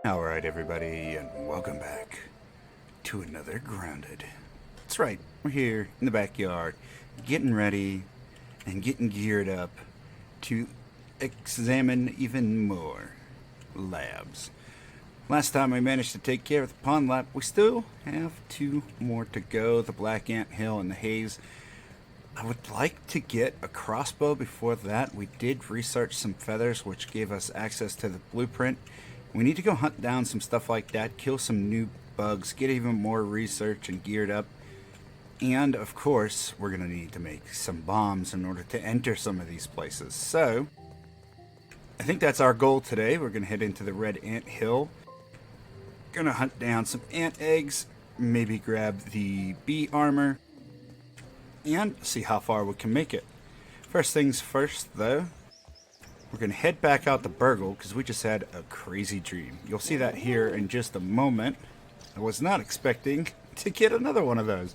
Alright everybody, and welcome back to another Grounded. That's right, we're here in the backyard, getting ready and getting geared up to examine even more labs. Last time we managed to take care of the pond lab, we still have 2 more to go, the Black Ant Hill and the Haze. I would like to get a crossbow before that. We did research some feathers, which gave us access to the blueprint. We need to go hunt down some stuff like that, kill some new bugs, get even more research and geared up. And, of course, we're going to need to make some bombs in order to enter some of these places. So, I think that's our goal today. We're going to head into the Red Ant Hill. Going to hunt down some ant eggs, maybe grab the bee armor, and see how far we can make it. First things first, though. We're going to head back out to Burg.L because we just had a crazy dream. You'll see that here in just a moment. I was not expecting to get another one of those.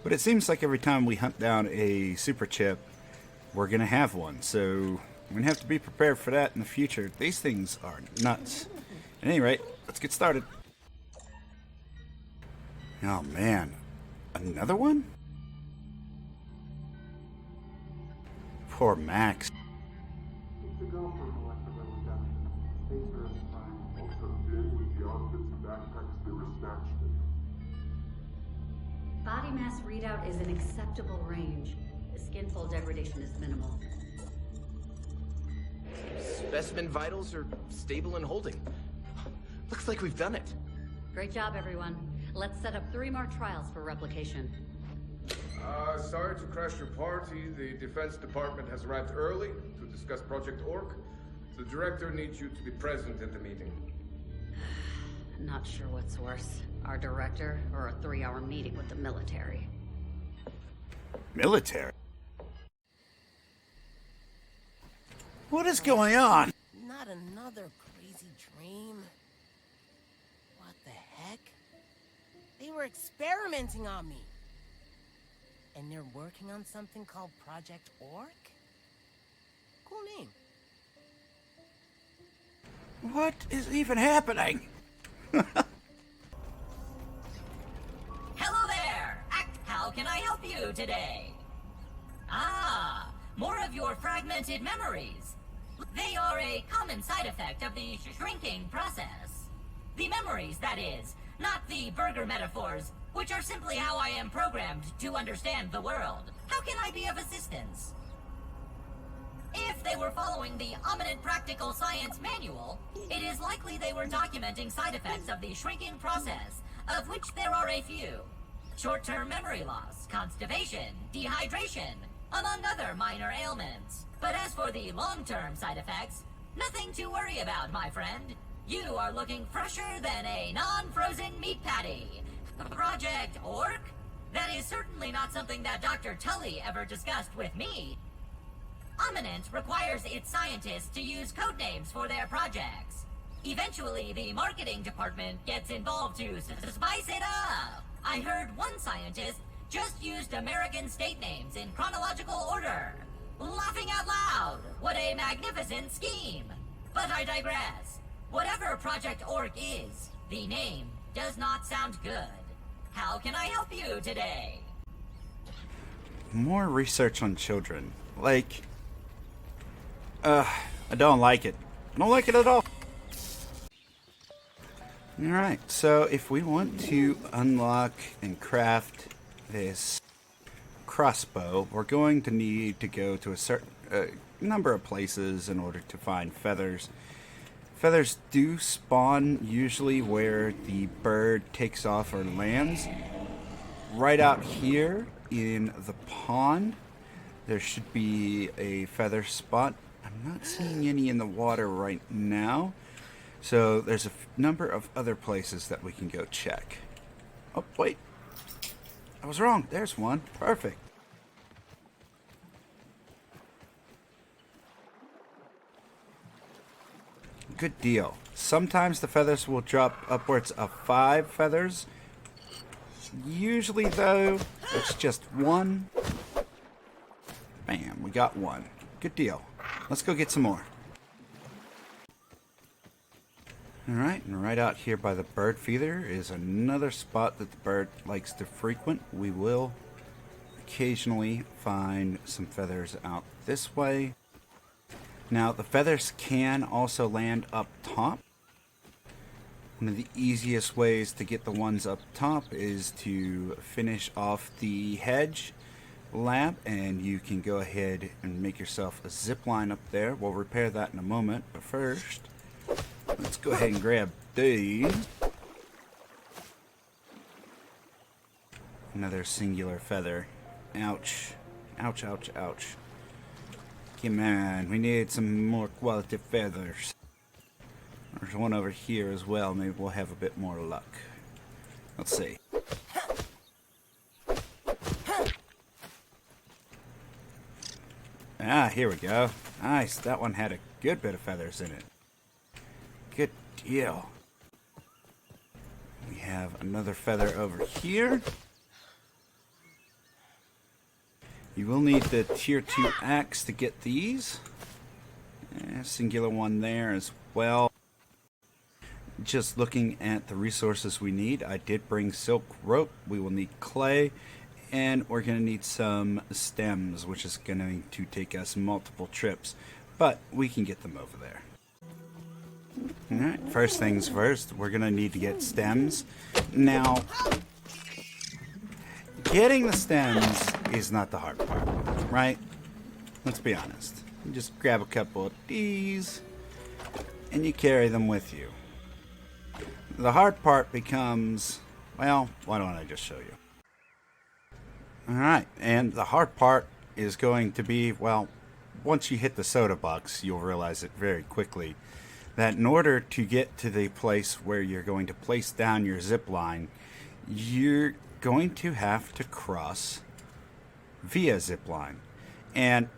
But it seems like every time we hunt down a super chip, we're going to have one. So we're going to have to be prepared for that in the future. These things are nuts. At any rate, let's get started. Oh man, another one? Poor Max. Body mass readout is an acceptable range. The skin fold degradation is minimal. Specimen vitals are stable and holding. Looks like we've done it. Great job, everyone. Let's set up 3 more trials for replication. Sorry to crash your party. The Defense Department has arrived early to discuss Project Orc. The director needs you to be present at the meeting. Not sure what's worse, our director or a 3-hour meeting with the military. Military? What is going on? Not another crazy dream. What the heck? They were experimenting on me. And they're working on something called Project Orc? Cool name. What is even happening? Hello there! How can I help you today? Ah, more of your fragmented memories. They are a common side effect of the shrinking process. The memories, that is, not the burger metaphors, which are simply how I am programmed to understand the world. How can I be of assistance? If they were following the Ominent Practical Science Manual, it is likely they were documenting side effects of the shrinking process, of which there are a few. Short-term memory loss, constipation, dehydration, among other minor ailments. But as for the long-term side effects, nothing to worry about, my friend. You are looking fresher than a non-frozen meat patty. Project Orc? That is certainly not something that Dr. Tully ever discussed with me. Ominent requires its scientists to use code names for their projects. Eventually, the marketing department gets involved to spice it up. I heard one scientist just used American state names in chronological order. Laughing out loud! What a magnificent scheme! But I digress. Whatever Project Orc is, the name does not sound good. How can I help you today? More research on children. Like, I don't like it. I don't like it at all. Alright, so if we want to unlock and craft this crossbow, we're going to need to go to a certain number of places in order to find feathers. Feathers do spawn usually where the bird takes off or lands. Right out here in the pond, there should be a feather spot. I'm not seeing any in the water right now. So there's a number of other places that we can go check. Oh, wait. I was wrong. There's one. Perfect. Good deal. Sometimes the feathers will drop upwards of 5 feathers. Usually, though, it's just 1. Bam, we got 1. Good deal. Let's go get some more. Alright, and right out here by the bird feeder is another spot that the bird likes to frequent. We will occasionally find some feathers out this way. Now, the feathers can also land up top. One of the easiest ways to get the ones up top is to finish off the hedge lab, and you can go ahead and make yourself a zip line up there. We'll repair that in a moment, but first, let's go ahead and grab these. Another singular feather. Ouch. Ouch, ouch, ouch. Come on, we need some more quality feathers. There's one over here as well. Maybe we'll have a bit more luck. Let's see. Ah, here we go. Nice. That one had a good bit of feathers in it. Good deal. We have another feather over here. You will need the tier 2 axe to get these. Singular one there as well. Just looking at the resources we need, I did bring silk rope. We will need clay. And we're going to need some stems, which is going to take us multiple trips. But we can get them over there. Alright, first things first, we're going to need to get stems. Now, getting the stems is not the hard part, right? Let's be honest. You just grab a couple of these, and you carry them with you. The hard part becomes, well, why don't I just show you? Alright, and the hard part is going to be, well, once you hit the soda box, you'll realize it very quickly, that in order to get to the place where you're going to place down your zip line, you're going to have to cross via zip line. And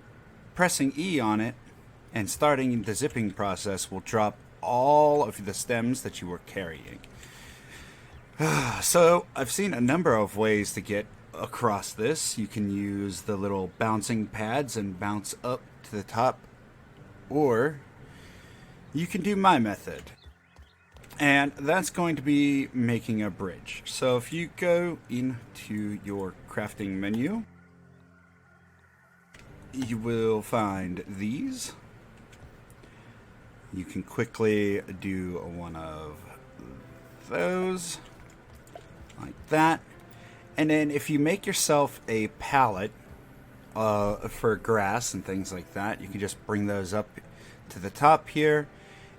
pressing E on it and starting the zipping process will drop all of the stems that you were carrying. So I've seen a number of ways to get across this. You can use the little bouncing pads and bounce up to the top, or you can do my method, and that's going to be making a bridge. So if you go into your crafting menu, you will find these. You can quickly do one of those like that. And then if you make yourself a pallet for grass and things like that, you can just bring those up to the top here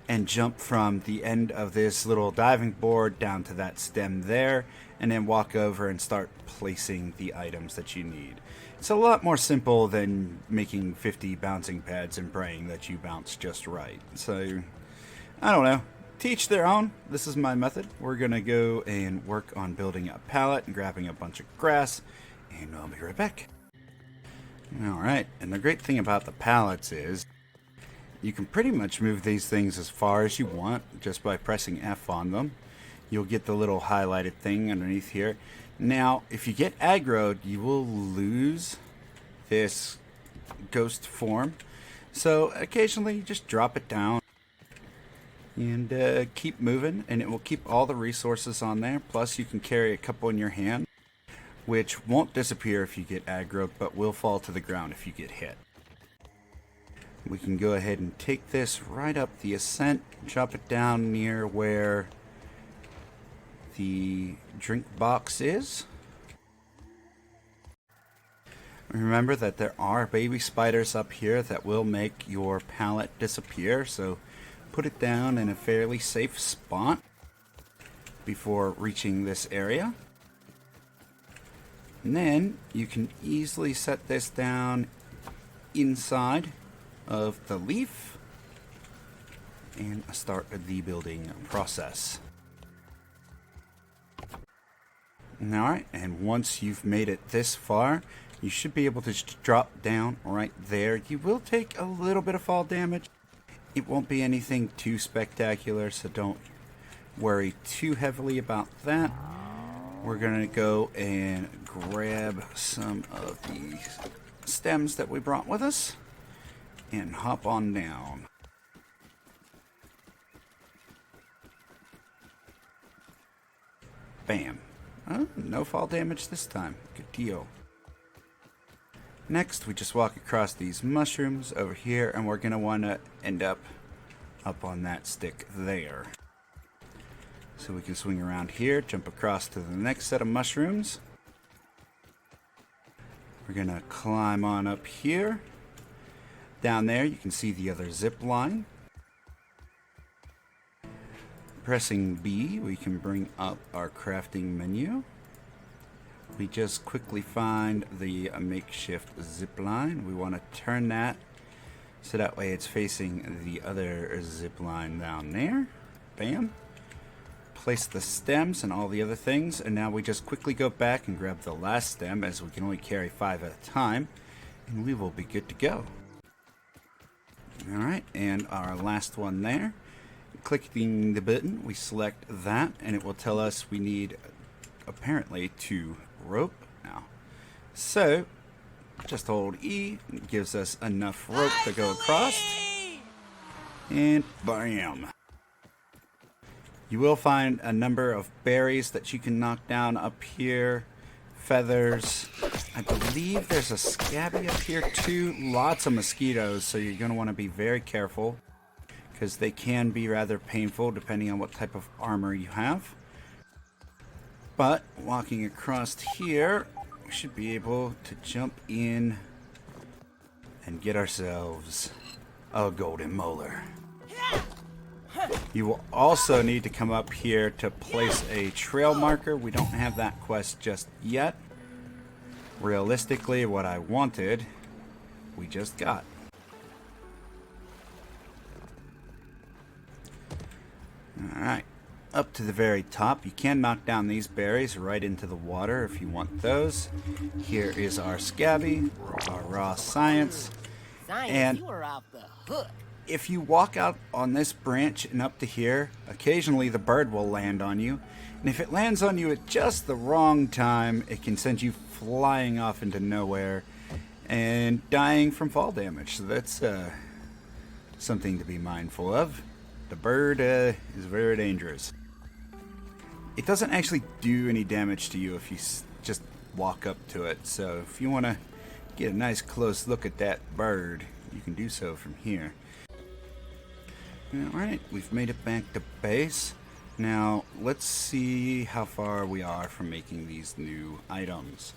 and jump from the end of this little diving board down to that stem there, and then walk over and start placing the items that you need. It's a lot more simple than making 50 bouncing pads and praying that you bounce just right. So, I don't know. Teach their own. This is my method. We're going to go and work on building a pallet and grabbing a bunch of grass, and I'll be right back. Alright, and the great thing about the pallets is you can pretty much move these things as far as you want just by pressing F on them. You'll get the little highlighted thing underneath here. Now, if you get aggroed, you will lose this ghost form. So occasionally just drop it down and keep moving, and it will keep all the resources on there. Plus you can carry a couple in your hand, which won't disappear if you get aggroed, but will fall to the ground if you get hit. We can go ahead and take this right up the ascent, drop it down near where the drink box is. Remember that there are baby spiders up here that will make your pallet disappear, so put it down in a fairly safe spot before reaching this area. And then you can easily set this down inside of the leaf and start the building process. Alright, and once you've made it this far, you should be able to just drop down right there. You will take a little bit of fall damage. It won't be anything too spectacular, so don't worry too heavily about that. We're going to go and grab some of the stems that we brought with us and hop on down. Bam. Oh, no fall damage this time. Good deal. Next, we just walk across these mushrooms over here, and we're going to want to end up on that stick there. So we can swing around here, jump across to the next set of mushrooms. We're going to climb on up here. Down there, you can see the other zip line. Pressing B, we can bring up our crafting menu. We just quickly find the makeshift zip line. We want to turn that so that way it's facing the other zip line down there. Bam. Place the stems and all the other things, and now we just quickly go back and grab the last stem, as we can only carry 5 at a time, and we will be good to go. Alright, and our last one there. Clicking the button, we select that, and it will tell us we need apparently 2 rope now. So just hold E, it gives us enough rope to go across, and bam. You will find a number of berries that you can knock down up here, feathers. I believe there's a scabby up here too. Lots of mosquitoes, so you're going to want to be very careful, because they can be rather painful depending on what type of armor you have. But walking across here, we should be able to jump in and get ourselves a golden molar. You will also need to come up here to place a trail marker. We don't have that quest just yet. Realistically, what I wanted, we just got. Alright, up to the very top. You can knock down these berries right into the water if you want those. Here is our scabby, our raw science. And you are off the hook. if you walk out on this branch and up to here, occasionally the bird will land on you. And if it lands on you at just the wrong time, it can send you flying off into nowhere and dying from fall damage. So that's something to be mindful of. The bird is very dangerous. It doesn't actually do any damage to you if you just walk up to it. So if you want to get a nice close look at that bird, you can do so from here. Alright, we've made it back to base. Now, let's see how far we are from making these new items.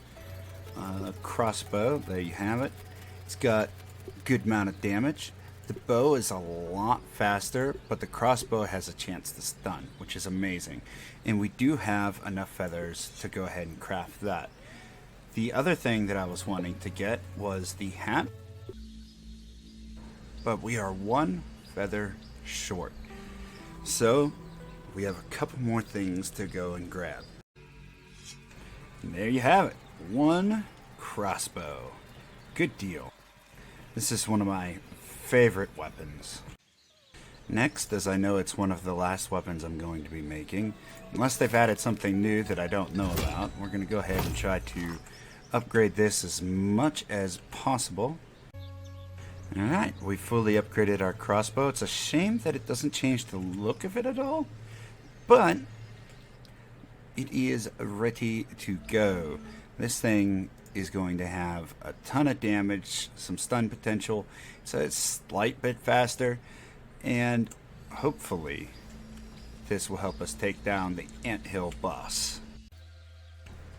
Crossbow, there you have it. It's got a good amount of damage. The bow is a lot faster, but the crossbow has a chance to stun, which is amazing. And we do have enough feathers to go ahead and craft that. The other thing that I was wanting to get was the hat, but we are 1 feather short. So we have a couple more things to go and grab. And there you have it. 1 crossbow. Good deal. This is one of my favorite weapons. Next, as I know it's one of the last weapons I'm going to be making, unless they've added something new that I don't know about, we're going to go ahead and try to upgrade this as much as possible. Alright, we fully upgraded our crossbow. It's a shame that it doesn't change the look of it at all, but it is ready to go. This thing is going to have a ton of damage, some stun potential, so it's a slight bit faster, and hopefully this will help us take down the anthill boss.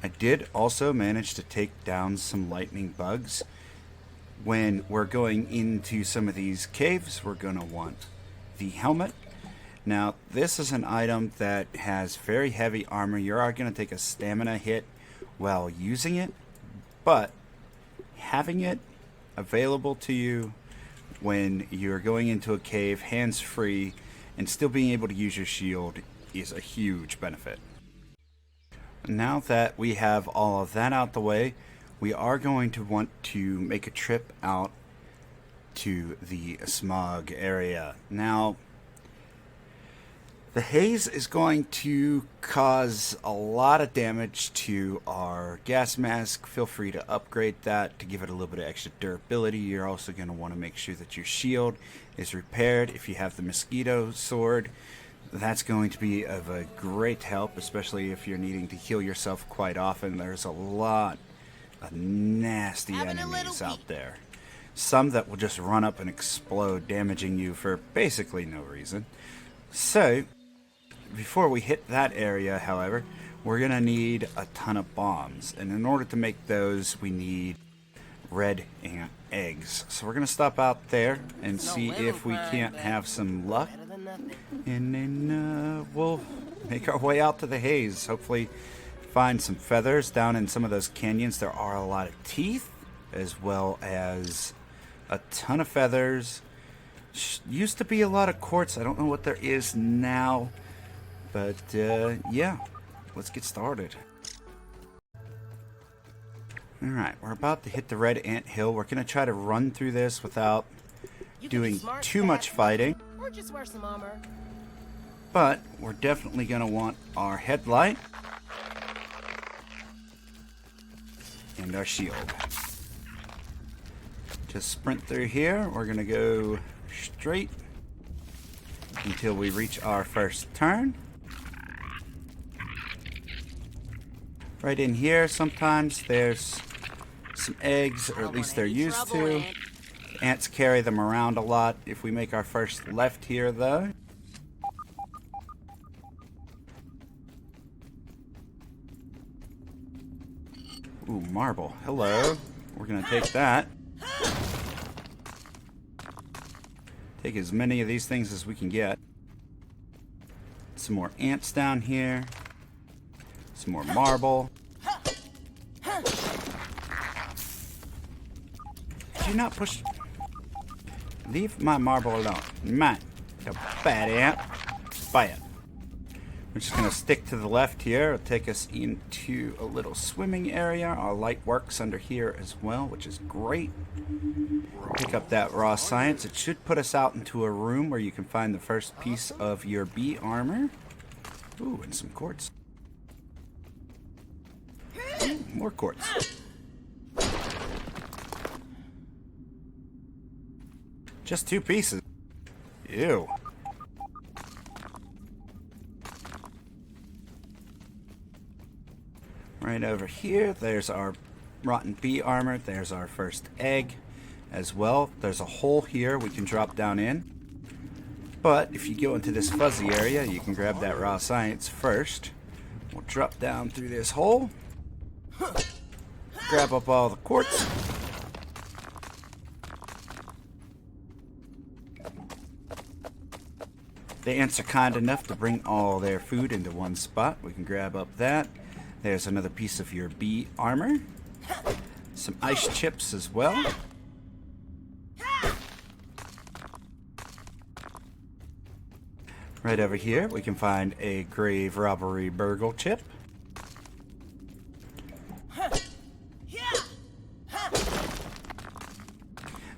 I did also manage to take down some lightning bugs. When we're going into some of these caves, we're going to want the helmet. Now, this is an item that has very heavy armor. You are going to take a stamina hit while using it, but having it available to you when you're going into a cave hands-free and still being able to use your shield is a huge benefit. Now that we have all of that out the way, we are going to want to make a trip out to the smog area. Now, the haze is going to cause a lot of damage to our gas mask. Feel free to upgrade that to give it a little bit of extra durability. You're also going to want to make sure that your shield is repaired. If you have the mosquito sword, That's going to be of a great help, especially if you're needing to heal yourself quite often. There's a lot of nasty enemies out there. Some that will just run up and explode, damaging you for basically no reason. So, before we hit that area, however, we're going to need a ton of bombs. And in order to make those, we need red ant eggs. So we're going to stop out there and see if we can't have some luck. And then we'll make our way out to the haze. Hopefully find some feathers down in some of those canyons. There are a lot of teeth, as well as a ton of feathers. Used to be a lot of quartz. I don't know what there is now. But, yeah. Let's get started. Alright, we're about to hit the red ant hill. We're going to try to run through this without doing too much fighting. Or just wear some armor. But we're definitely going to want our headlight and our shield. Just sprint through here. We're going to go straight until we reach our first turn. Right in here, sometimes there's some eggs, or at least they're used to. Ants carry them around a lot. If we make our first left here, though. Ooh, marble. Hello. We're going to take that. Take as many of these things as we can get. Some more ants down here. Some more marble. Did you not push? Leave my marble alone. Mine. You bad ant. Bad. We're just going to stick to the left here. It'll take us into a little swimming area. Our light works under here as well, which is great. Pick up that raw science. It should put us out into a room where you can find the first piece of your bee armor. Ooh, and some quartz. More quartz. Just 2 pieces. Ew. Right over here, there's our rotten bee armor. There's our first egg as well. There's a hole here we can drop down in. But if you go into this fuzzy area, you can grab that raw science first. We'll drop down through this hole. Grab up all the quartz. The ants are kind enough to bring all their food into one spot. We can grab up that. There's another piece of your bee armor. Some ice chips as well. Right over here, we can find a grave robbery Burg.L chip.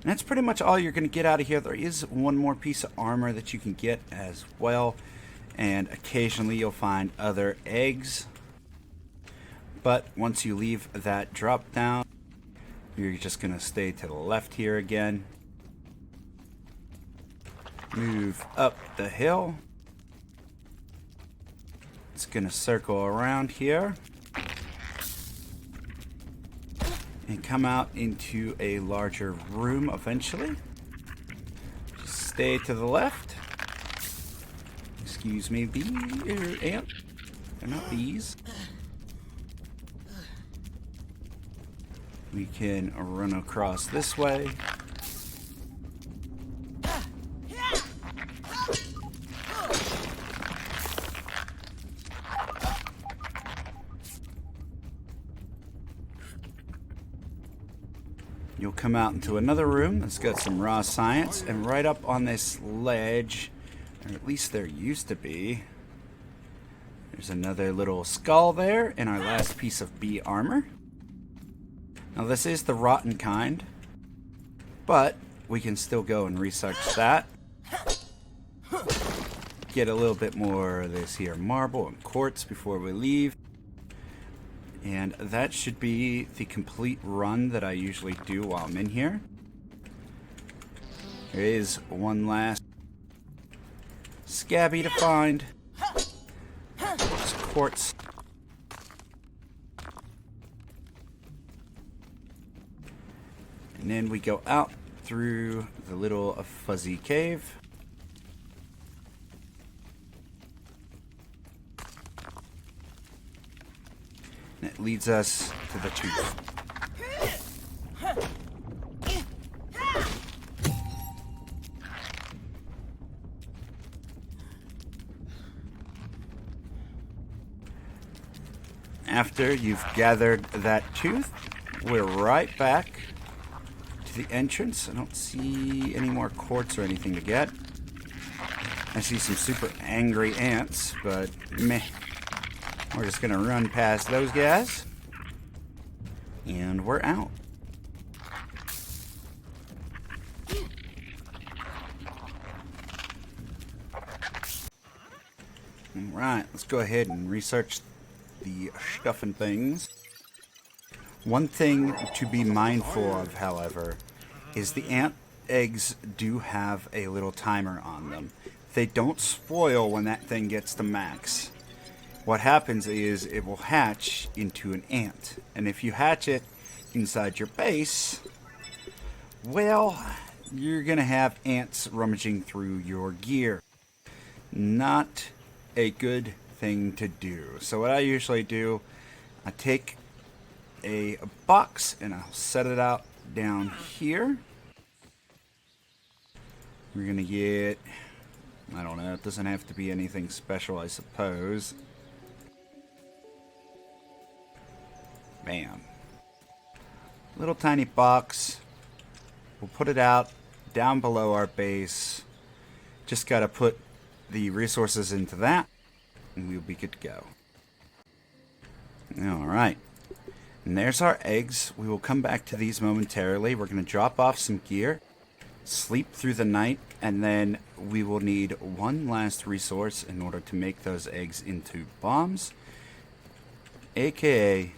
And that's pretty much all you're going to get out of here. There is one more piece of armor that you can get as well. And occasionally you'll find other eggs. But once you leave that drop down, you're just going to stay to the left here again. Move up the hill. It's going to circle around here. And come out into a larger room eventually. Just stay to the left. Excuse me, bee or ant. They're not bees. We can run across this way. You'll come out into another room that's got some raw science, and right up on this ledge, or at least there used to be, there's another little skull there, and our last piece of bee armor. Now this is the rotten kind, but we can still go and research that. Get a little bit more of this here marble and quartz before we leave. And that should be the complete run that I usually do while I'm in here. There is one last scabby to find. There's quartz. And then we go out through the little fuzzy cave. And it leads us to the tooth. After you've gathered that tooth, we're right back to the entrance. I don't see any more quartz or anything to get. I see some super angry ants, but meh. We're just gonna run past those guys. And we're out. Alright, let's go ahead and research the stuff and things. One thing to be mindful of, however, is the ant eggs do have a little timer on them. They don't spoil when that thing gets to max. What happens is it will hatch into an ant. And if you hatch it inside your base, well, you're going to have ants rummaging through your gear. Not a good thing to do. So what I usually do, I take a box and I'll set it out down here. We're gonna get, I don't know, it doesn't have to be anything special, I suppose. Bam. Little tiny box. We'll put it out down below our base. Just gotta put the resources into that and we'll be good to go. Alright. And there's our eggs. We will come back to these momentarily. We're going to drop off some gear, sleep through the night, and then we will need one last resource in order to make those eggs into bombs, aka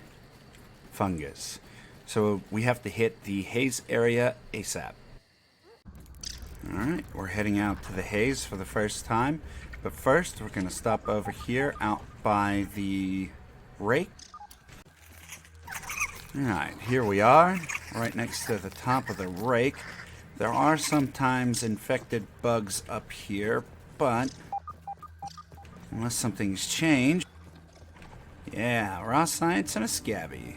fungus. So we have to hit the haze area ASAP. Alright, we're heading out to the haze for the first time. But first, we're going to stop over here out by the rake. Alright, here we are, right next to the top of the rake. There are sometimes infected bugs up here, but unless something's changed. Yeah, raw science and a scabby.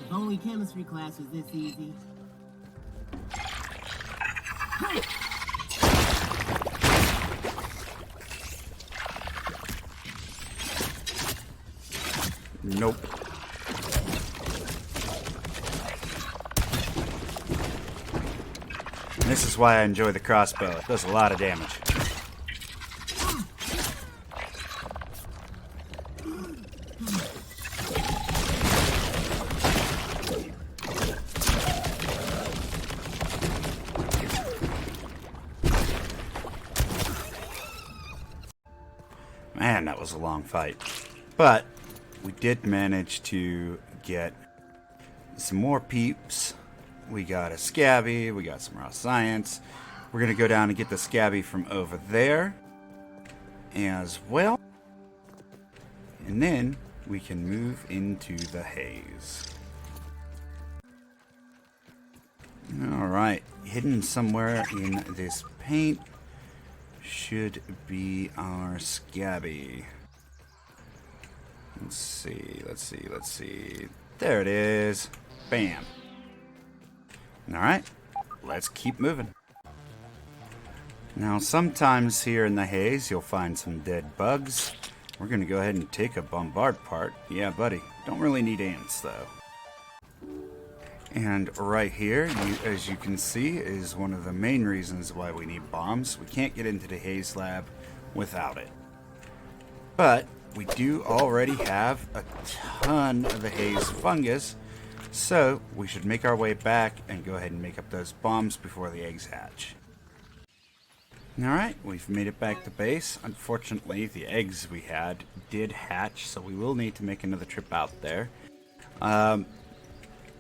If only chemistry class was this easy. Nope. And this is why I enjoy the crossbow. It does a lot of damage. Man, that was a long fight. But we did manage to get some more peeps. We got a scabby, we got some raw science. We're going to go down and get the scabby from over there as well. And then we can move into the haze. Alright, hidden somewhere in this paint should be our scabby. Let's see. There it is. Bam. Alright, let's keep moving. Now, sometimes here in the haze, you'll find some dead bugs. We're going to go ahead and take a bombard part. Yeah, buddy. Don't really need ants, though. And right here, as you can see, is one of the main reasons why we need bombs. We can't get into the haze lab without it. But we do already have a ton of the haze fungus, so we should make our way back and go ahead and make up those bombs before the eggs hatch. Alright, we've made it back to base. Unfortunately, the eggs we had did hatch, so we will need to make another trip out there.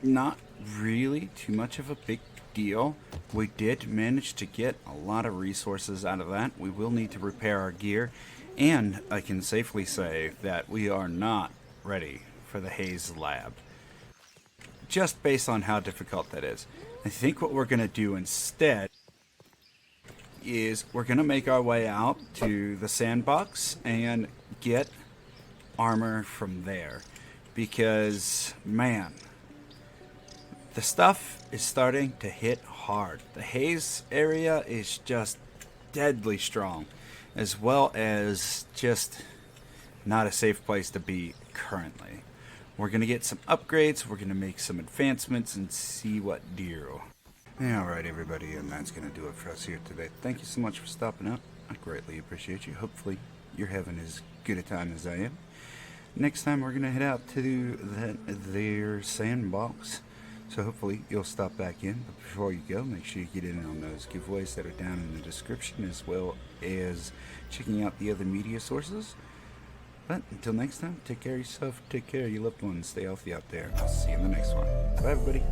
Not really too much of a big deal. We did manage to get a lot of resources out of that. We will need to repair our gear, and I can safely say that we are not ready for the Haze Lab, just based on how difficult that is. I think what we're going to do instead is we're going to make our way out to the sandbox and get armor from there, because, man, the stuff is starting to hit hard. The Haze area is just deadly strong, as well as just not a safe place to be currently. We're going to get some upgrades, we're going to make some advancements, and see what deal. Alright everybody, and that's going to do it for us here today. Thank you so much for stopping out. I greatly appreciate you. Hopefully you're having as good a time as I am. Next time we're going to head out to their sandbox. So hopefully you'll stop back in. But before you go, make sure you get in on those giveaways that are down in the description, as well as checking out the other media sources. But until next time, take care of yourself, take care of your loved ones, stay healthy out there. I'll see you in the next one. Bye everybody.